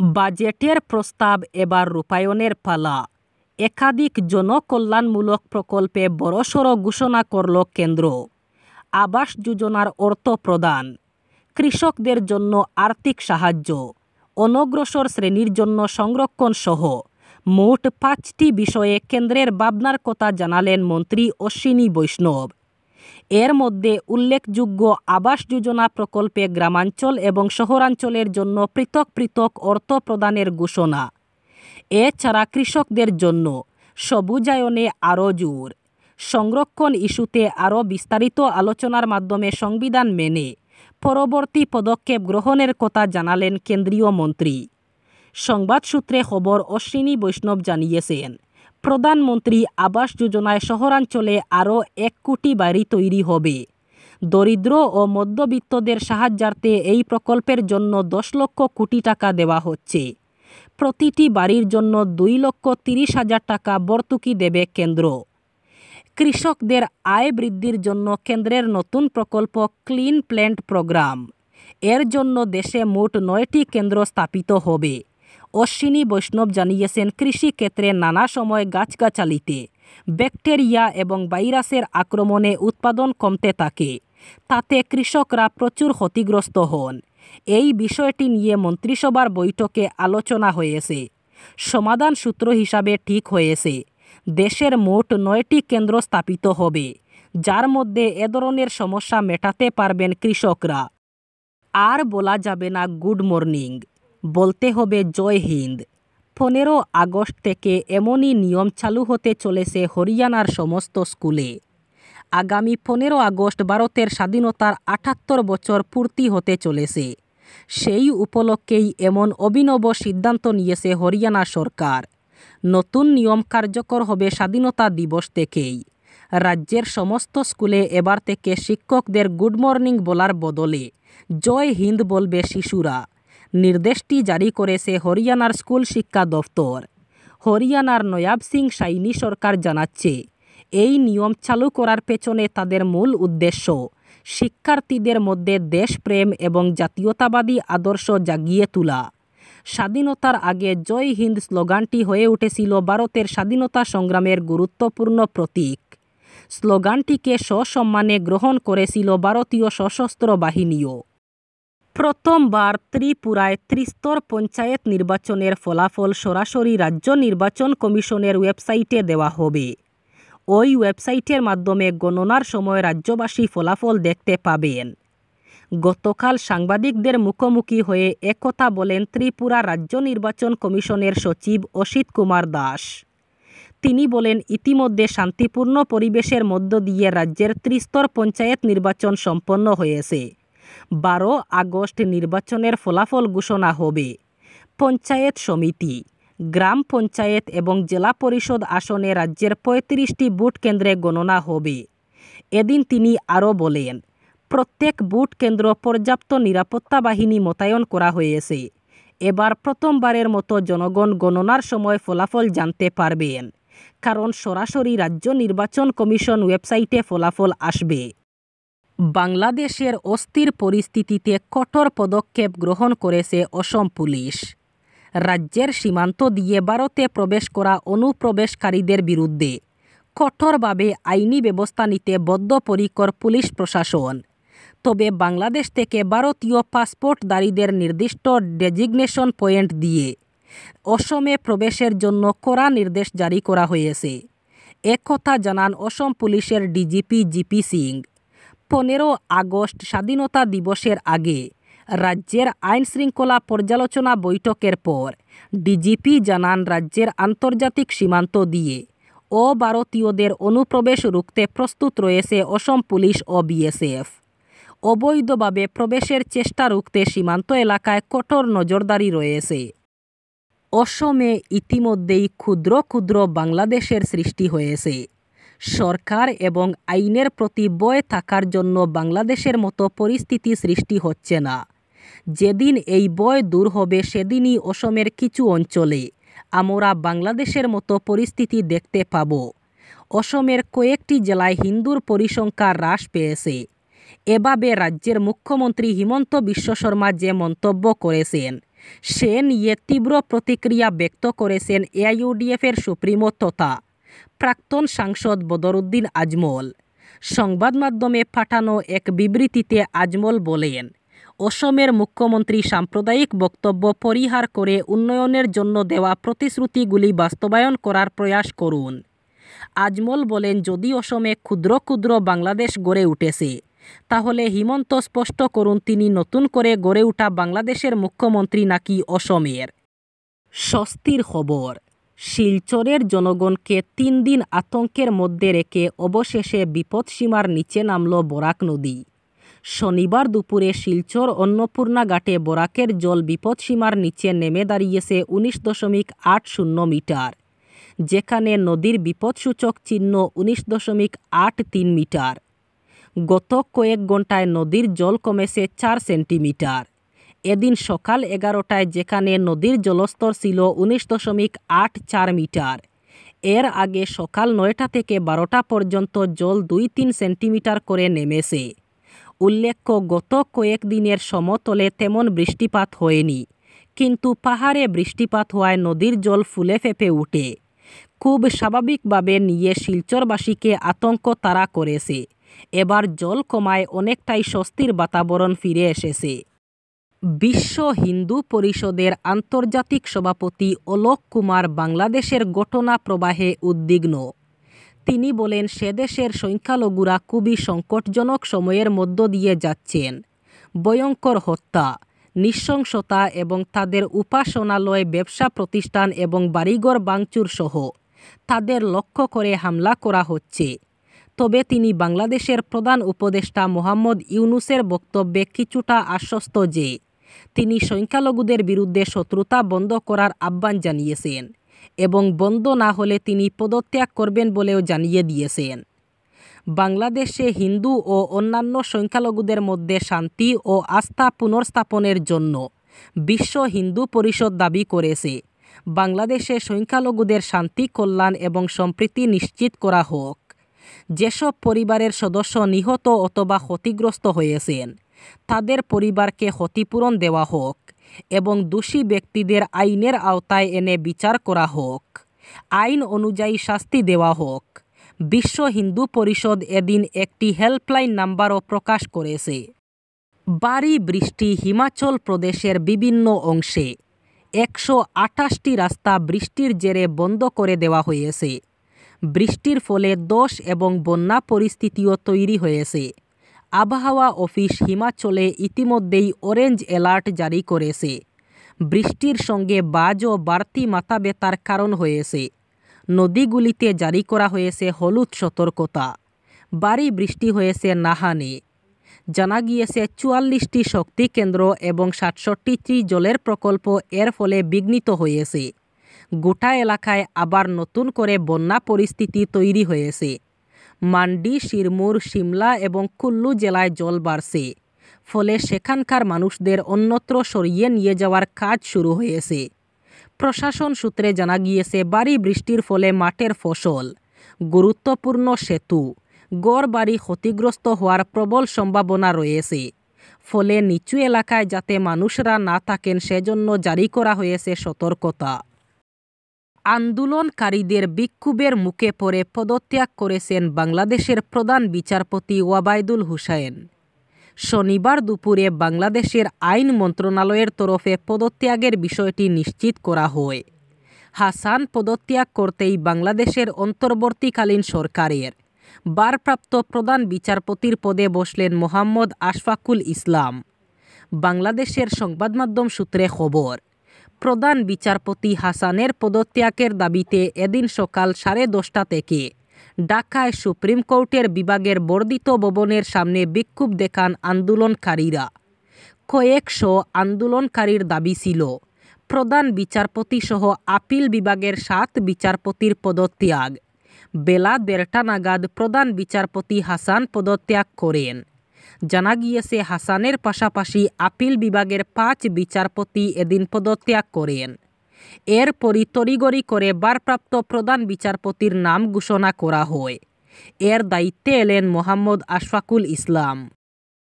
বাজেটের প্রস্তাব এবার রূপায়ণের পালা। একাধিক জনকল্যাণমূলক প্রকল্পে বড়সড় ঘোষণা করল কেন্দ্র। আবাস যোজনার অর্থ প্রদান, কৃষকদের জন্য আর্থিক সাহায্য, অনগ্রসর শ্রেণীর জন্য সংরক্ষণ সহ মোট 5টি বিষয়ে কেন্দ্রের ভাবনার কথা জানালেন মন্ত্রী অশ্বিনী বৈষ্ণব। এর মধ্যে উল্লেখযোগ্য আবাস যোজনা প্রকল্পে গ্রামাঞ্চল এবং শহরাঞ্চলের জন্য পৃথক পৃথক অর্থ প্রদানের ঘোষণা। এছাড়া কৃষকদের জন্য সবুজায়নে আরও জোর, সংরক্ষণ ইস্যুতে আরও বিস্তারিত আলোচনার মাধ্যমে সংবিধান মেনে পরবর্তী পদক্ষেপ গ্রহণের কথা জানালেন কেন্দ্রীয় মন্ত্রী। সংবাদ সূত্রে খবর, অশ্বিনী বৈষ্ণব জানিয়েছেন, প্রধানমন্ত্রী আবাস যোজনায় শহরাঞ্চলে আরও 1 কোটি বাড়ি তৈরি হবে। দরিদ্র ও মধ্যবিত্তদের সাহায্যার্থে এই প্রকল্পের জন্য 10 লক্ষ কোটি টাকা দেওয়া হচ্ছে। প্রতিটি বাড়ির জন্য 2,30,000 টাকা ভর্তুকি দেবে কেন্দ্র। কৃষকদের আয় বৃদ্ধির জন্য কেন্দ্রের নতুন প্রকল্প ক্লিন প্ল্যান্ট প্রোগ্রাম। এর জন্য দেশে মোট 9টি কেন্দ্র স্থাপিত হবে। অশ্বিনী বৈষ্ণব জানিয়েছেন, কৃষিক্ষেত্রে নানা সময় গাছগাছালিতে ব্যাকটেরিয়া এবং ভাইরাসের আক্রমণে উৎপাদন কমতে থাকে। তাতে কৃষকরা প্রচুর ক্ষতিগ্রস্ত হন। এই বিষয়টি নিয়ে মন্ত্রিসভার বৈঠকে আলোচনা হয়েছে। সমাধান সূত্র হিসাবে ঠিক হয়েছে, দেশের মোট 9টি কেন্দ্র স্থাপিত হবে, যার মধ্যে এ ধরনের সমস্যা মেটাতে পারবেন কৃষকরা। আর বলা যাবে না গুড মর্নিং, বলতে হবে জয় হিন্দ। 15 আগস্ট থেকে এমনই নিয়ম চালু হতে চলেছে হরিয়ানার সমস্ত স্কুলে। আগামী 15 আগস্ট ভারতের স্বাধীনতার 78 বছর পূর্তি হতে চলেছে। সেই উপলক্ষেই এমন অভিনব সিদ্ধান্ত নিয়েছে হরিয়ানা সরকার। নতুন নিয়ম কার্যকর হবে স্বাধীনতা দিবস থেকেই। রাজ্যের সমস্ত স্কুলে এবার থেকে শিক্ষকদের গুড মর্নিং বলার বদলে জয় হিন্দ বলবে শিশুরা। নির্দেশটি জারি করেছে হরিয়ানার স্কুল শিক্ষা দফতর। হরিয়ানার নয়াব সিং সাইনি সরকার জানাচ্ছে, এই নিয়ম চালু করার পেছনে তাদের মূল উদ্দেশ্য শিক্ষার্থীদের মধ্যে দেশপ্রেম এবং জাতীয়তাবাদী আদর্শ জাগিয়ে তোলা। স্বাধীনতার আগে জয় হিন্দ স্লোগানটি হয়ে উঠেছিল ভারতের স্বাধীনতা সংগ্রামের গুরুত্বপূর্ণ প্রতীক। স্লোগানটিকে সসম্মানে গ্রহণ করেছিল ভারতীয় সশস্ত্র বাহিনীও। প্রথমবার ত্রিপুরায় ত্রিস্তর পঞ্চায়েত নির্বাচনের ফলাফল সরাসরি রাজ্য নির্বাচন কমিশনের ওয়েবসাইটে দেওয়া হবে। ওই ওয়েবসাইটের মাধ্যমে গণনার সময় রাজ্যবাসী ফলাফল দেখতে পাবেন। গতকাল সাংবাদিকদের মুখোমুখি হয়ে একথা বলেন ত্রিপুরা রাজ্য নির্বাচন কমিশনের সচিব অসিত কুমার দাস। তিনি বলেন, ইতিমধ্যে শান্তিপূর্ণ পরিবেশের মধ্য দিয়ে রাজ্যের ত্রিস্তর পঞ্চায়েত নির্বাচন সম্পন্ন হয়েছে। 12 আগস্ট নির্বাচনের ফলাফল ঘোষণা হবে। পঞ্চায়েত সমিতি, গ্রাম পঞ্চায়েত এবং জেলা পরিষদ আসনে রাজ্যের 35টি ভোট কেন্দ্রে গণনা হবে। এদিন তিনি আরও বলেন, প্রত্যেক ভোট কেন্দ্র পর্যাপ্ত নিরাপত্তা বাহিনী মোতায়েন করা হয়েছে। এবার প্রথমবারের মতো জনগণ গণনার সময় ফলাফল জানতে পারবেন, কারণ সরাসরি রাজ্য নির্বাচন কমিশন ওয়েবসাইটে ফলাফল আসবে। বাংলাদেশের অস্থির পরিস্থিতিতে কঠোর পদক্ষেপ গ্রহণ করেছে অসম পুলিশ। রাজ্যের সীমান্ত দিয়ে ভারতে প্রবেশ করা অনুপ্রবেশকারীদের বিরুদ্ধে কঠোরভাবে আইনি ব্যবস্থা নিতে বদ্ধপরিকর পুলিশ প্রশাসন। তবে বাংলাদেশ থেকে ভারতীয় পাসপোর্টধারীদের নির্দিষ্ট ডেজিগনেশন পয়েন্ট দিয়ে অসমে প্রবেশের জন্য কড়া নির্দেশ জারি করা হয়েছে। একথা জানান অসম পুলিশের ডিজিপি জিপি সিং। 15 আগস্ট স্বাধীনতা দিবসের আগে রাজ্যের আইন শৃঙ্খলা পর্যালোচনা বৈঠকের পর ডিজিপি জানান, রাজ্যের আন্তর্জাতিক সীমান্ত দিয়ে অভারতীয়দের অনুপ্রবেশ রুখতে প্রস্তুত রয়েছে অসম পুলিশ ও বিএসএফ। অবৈধভাবে প্রবেশের চেষ্টা রুখতে সীমান্ত এলাকায় কঠোর নজরদারি রয়েছে। অসমে ইতিমধ্যেই ক্ষুদ্র ক্ষুদ্র বাংলাদেশের সৃষ্টি হয়েছে। সরকার এবং আইনের প্রতি ভয় থাকার জন্য বাংলাদেশের মতো পরিস্থিতি সৃষ্টি হচ্ছে না। যেদিন এই ভয় দূর হবে সেদিনই অসমের কিছু অঞ্চলে আমরা বাংলাদেশের মতো পরিস্থিতি দেখতে পাব। অসমের কয়েকটি জেলায় হিন্দুর পরিসংখ্যা হ্রাস পেয়েছে। এভাবে রাজ্যের মুখ্যমন্ত্রী হিমন্ত বিশ্ব শর্মা যে মন্তব্য করেছেন সে নিয়ে তীব্র প্রতিক্রিয়া ব্যক্ত করেছেন এআইইউডিএফের সুপ্রিমো তথা প্রাক্তন সাংসদ বদরুদ্দিন আজমল। সংবাদ মাধ্যমে পাঠানো এক বিবৃতিতে আজমল বলেন, অসমের মুখ্যমন্ত্রী সাম্প্রদায়িক বক্তব্য পরিহার করে উন্নয়নের জন্য দেওয়া প্রতিশ্রুতিগুলি বাস্তবায়ন করার প্রয়াস করুন। আজমল বলেন, যদি অসমে ক্ষুদ্র ক্ষুদ্র বাংলাদেশ গড়ে উঠেছে, তাহলে হিমন্ত স্পষ্ট করুন তিনি নতুন করে গড়ে ওঠা বাংলাদেশের মুখ্যমন্ত্রী নাকি অসমের। স্বস্তির খবর, শিলচরের জনগণকে 3 দিন আতঙ্কের মধ্যে রেখে অবশেষে বিপদসীমার নিচে নামল বরাক নদী। শনিবার দুপুরে শিলচর অন্নপূর্ণা ঘাটে বরাকের জল বিপদসীমার নিচে নেমে দাঁড়িয়েছে 19.80 মিটার, যেখানে নদীর বিপদসূচক চিহ্ন 19.83 মিটার। গত কয়েক ঘন্টায় নদীর জল কমেছে 4 সেন্টিমিটার। এদিন সকাল 11টায় যেখানে নদীর জলস্তর ছিল 19.84 মিটার, এর আগে সকাল 9টা থেকে 12টা পর্যন্ত জল 2-3 সেন্টিমিটার করে নেমেছে। উল্লেখ্য, গত কয়েকদিনের সমতলে তেমন বৃষ্টিপাত হয়নি, কিন্তু পাহাড়ে বৃষ্টিপাত হওয়ায় নদীর জল ফুলে ফেঁপে ওঠে। খুব স্বাভাবিকভাবে নিয়ে শিলচরবাসীকে আতঙ্ক তাড়া করেছে। এবার জল কমায় অনেকটাই স্বস্তির বাতাবরণ ফিরে এসেছে। বিশ্ব হিন্দু পরিষদের আন্তর্জাতিক সভাপতি অলোক কুমার বাংলাদেশের ঘটনা প্রবাহে উদ্বিগ্ন। তিনি বলেন, সে দেশের সংখ্যালঘুরা খুবই সংকটজনক সময়ের মধ্য দিয়ে যাচ্ছেন। ভয়ঙ্কর হত্যা, নৃশংসতা এবং তাদের উপাসনালয়, ব্যবসা প্রতিষ্ঠান এবং বাড়িঘর ভাঙচুর সহ তাদের লক্ষ্য করে হামলা করা হচ্ছে। তবে তিনি বাংলাদেশের প্রধান উপদেষ্টা মোহাম্মদ ইউনূসের বক্তব্যে কিছুটা আশ্বস্ত যে তিনি সংখ্যালঘুদের বিরুদ্ধে শত্রুতা বন্ধ করার আহ্বান জানিয়েছেন এবং বন্ধ না হলে তিনি পদত্যাগ করবেন বলেও জানিয়ে দিয়েছেন। বাংলাদেশে হিন্দু ও অন্যান্য সংখ্যালঘুদের মধ্যে শান্তি ও আস্থা পুনর্স্থাপনের জন্য বিশ্ব হিন্দু পরিষদ দাবি করেছে বাংলাদেশে সংখ্যালঘুদের শান্তি, কল্যাণ এবং সম্প্রীতি নিশ্চিত করা হোক। যেসব পরিবারের সদস্য নিহত অথবা ক্ষতিগ্রস্ত হয়েছেন তাদের পরিবারকে ক্ষতিপূরণ দেওয়া হোক এবং দোষী ব্যক্তিদের আইনের আওতায় এনে বিচার করা হোক, আইন অনুযায়ী শাস্তি দেওয়া হোক। বিশ্ব হিন্দু পরিষদ এদিন একটি হেল্পলাইন নাম্বারও প্রকাশ করেছে। ভারী বৃষ্টি, হিমাচল প্রদেশের বিভিন্ন অংশে 128টি রাস্তা বৃষ্টির জেরে বন্ধ করে দেওয়া হয়েছে। বৃষ্টির ফলে ধস এবং বন্যা পরিস্থিতিও তৈরি হয়েছে। আবহাওয়া অফিস হিমাচলে ইতিমধ্যেই অরেঞ্জ অ্যালার্ট জারি করেছে। বৃষ্টির সঙ্গে বাজ ও বাড়তি মাথা ব্যথার কারণ হয়েছে। নদীগুলিতে জারি করা হয়েছে হলুদ সতর্কতা। ভারী বৃষ্টি হয়েছে নাহানে। জানা গিয়েছে 44টি শক্তি কেন্দ্র এবং 67টি জলের প্রকল্প এর ফলে বিঘ্নিত হয়েছে। গোটা এলাকায় আবার নতুন করে বন্যা পরিস্থিতি তৈরি হয়েছে। মান্ডি, শিরমুর, শিমলা এবং কুল্লু জেলায় জল বাড়ছে, ফলে সেখানকার মানুষদের অন্যত্র সরিয়ে নিয়ে যাওয়ার কাজ শুরু হয়েছে। প্রশাসন সূত্রে জানা গিয়েছে, ভারী বৃষ্টির ফলে মাঠের ফসল, গুরুত্বপূর্ণ সেতু, ঘরবাড়ি ক্ষতিগ্রস্ত হওয়ার প্রবল সম্ভাবনা রয়েছে। ফলে নিচু এলাকায় যাতে মানুষরা না থাকেন সেজন্য জারি করা হয়েছে সতর্কতা। আন্দোলনকারীদের বিক্ষোভের মুখে পড়ে পদত্যাগ করেছেন বাংলাদেশের প্রধান বিচারপতি ওবায়দুল হুসাইন। শনিবার দুপুরে বাংলাদেশের আইন মন্ত্রণালয়ের তরফে পদত্যাগের বিষয়টি নিশ্চিত করা হয়। হাসান পদত্যাগ করতেই বাংলাদেশের অন্তর্বর্তীকালীন সরকারের ভারপ্রাপ্ত প্রধান বিচারপতির পদে বসলেন মোহাম্মদ আশফাকুল ইসলাম। বাংলাদেশের সংবাদমাধ্যম সূত্রে খবর, প্রধান বিচারপতি হাসানের পদত্যাগের দাবিতে এদিন সকাল 10:30 থেকে ঢাকায় সুপ্রিম কোর্টের বিভাগের বর্ধিত ভবনের সামনে বিক্ষোভ দেখান আন্দোলনকারীরা। কয়েকশো আন্দোলনকারীর দাবি ছিল প্রধান বিচারপতি সহ আপিল বিভাগের 7 বিচারপতির পদত্যাগ। বেলা 1:30 নাগাদ প্রধান বিচারপতি হাসান পদত্যাগ করেন। জানা গিয়েছে, হাসানের পাশাপাশি আপিল বিভাগের 5 বিচারপতি এদিন পদত্যাগ করেন। এরপরই তড়িঘড়ি করে ভারপ্রাপ্ত প্রধান বিচারপতির নাম ঘোষণা করা হয়। এর দায়িত্বে এলেন মোহাম্মদ আশফাকুল ইসলাম।